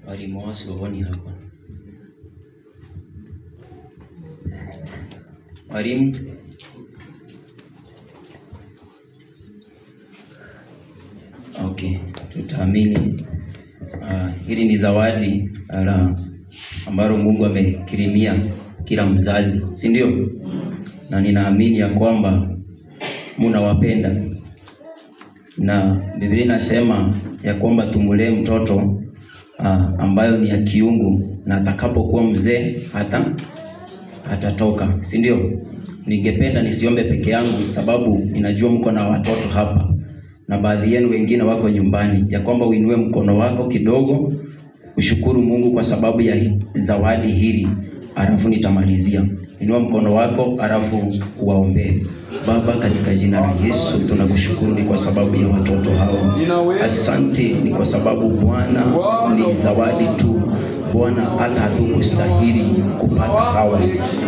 Walimosi waboni hapa. Walimu. Okay, tutaamini. Hili ni zawadi ambalo Mungu amekirimia kila mzazi, si ndio? Na ninaamini ya kwamba mnawapenda. Na Biblia inasema ya kwamba tumulee mtoto ambayo ni ya kiungu, na atakapokuwa mzee atatoka, si ndio? Ningependa nisiombe peke yangu, sababu ninajua mko na watoto hapa na baadhi yenu wengine wako nyumbani, ya kwamba uinue mkono wako kidogo ushukuru Mungu kwa sababu ya zawadi hili, alafu nitamalizia. Inua mkono wako alafu uwaombee. Baba, katika jina la Yesu tunakushukuru ni kwa sababu ya watoto hawa. Asante ni kwa sababu Bwana ni zawadi tu Bwana, hata hatukustahili kupata hawa,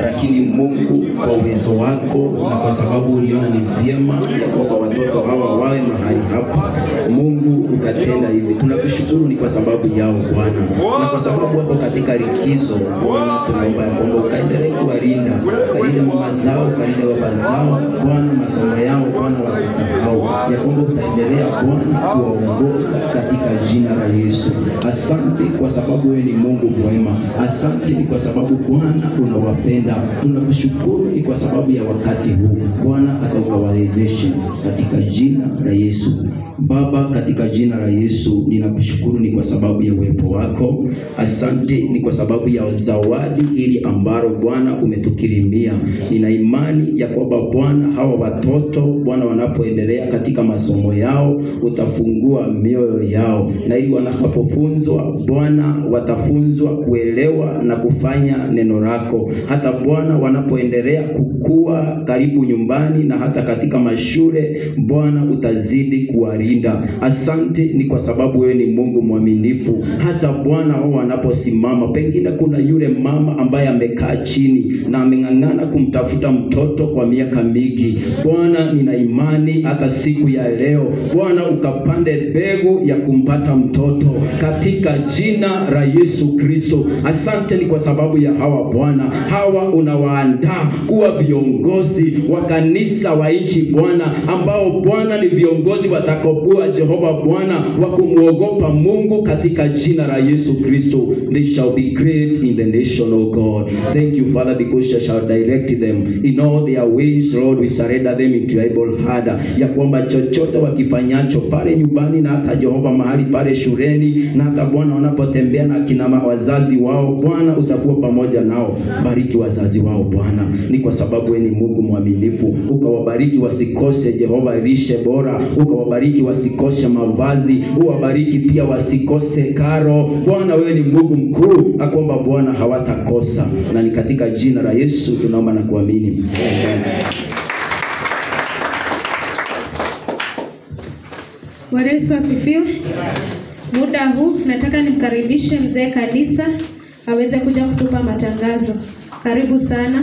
lakini Mungu kwa uwezo wako na kwa sababu uliona ni vyema ya kwamba watoto hawa wawe mahali hapa, Mungu ukatenda hivi. Tunakushukuru ni kwa sababu yao Bwana, na kwa sababu wako katika likizo Bwana, tunaomba ya kwamba ukaendelee kuwalinda, ukalinde mama zao, ukalinde baba zao Bwana, masomo yao Bwana wasisahau, ya kwamba utaendelea Bwana kuwaongoza katika jina la Yesu. Asante kwa sababu wewe ni Mungu mwema. Asante ni kwa sababu Bwana unawapenda. Tunakushukuru ni kwa sababu ya wakati huu Bwana, atakawawezeshe katika jina la Yesu. Baba, katika jina la Yesu ninakushukuru ni kwa sababu ya uwepo wako. Asante ni kwa sababu ya zawadi ili ambalo Bwana umetukirimia. Nina imani ya kwamba Bwana hawa watoto Bwana wanapoendelea katika masomo yao utafungua mioyo yao, na ili wanapofunzwa Bwana watafunzwa kuelewa na kufanya neno lako. Hata Bwana wanapoendelea kukua karibu nyumbani na hata katika mashule Bwana utazidi kuwalinda. Asante ni kwa sababu wewe ni Mungu mwaminifu. Hata Bwana wao wanaposimama, pengine kuna yule mama ambaye amekaa chini na ameng'ang'ana kumtafuta mtoto kwa miaka mingi. Bwana nina imani hata siku ya leo Bwana ukapande mbegu ya kumpata mtoto katika jina la Yesu Kristo. Asante ni kwa sababu ya hawa Bwana, hawa unawaandaa kuwa viongozi wa kanisa wa nchi Bwana, ambao Bwana ni viongozi watakaokuwa Jehova Bwana wa kumuogopa Mungu katika jina la Yesu Kristo. They shall be great in the nation of God. Thank you Father, because you shall direct them in all their ways. Lord, we surrender them into your able hand, ya kwamba chochote wakifanyacho pale nyumbani na hata Jehova mahali pale shuleni na hata Bwana wanapotembea na kina wazazi wao Bwana utakuwa pamoja nao. Bariki wazazi wao Bwana, ni kwa sababu wewe ni Mungu mwaminifu. Ukawabariki wasikose Jehova lishe bora, ukawabariki wasikose mavazi, uwabariki pia wasikose karo Bwana. Wewe ni Mungu mkuu, akwamba Bwana hawatakosa, na ni katika jina la Yesu tunaomba na kuamini. Amen. Bwana Yesu asifiwe. Muda huu nataka nimkaribishe mzee kanisa aweze kuja kutupa matangazo. Karibu sana.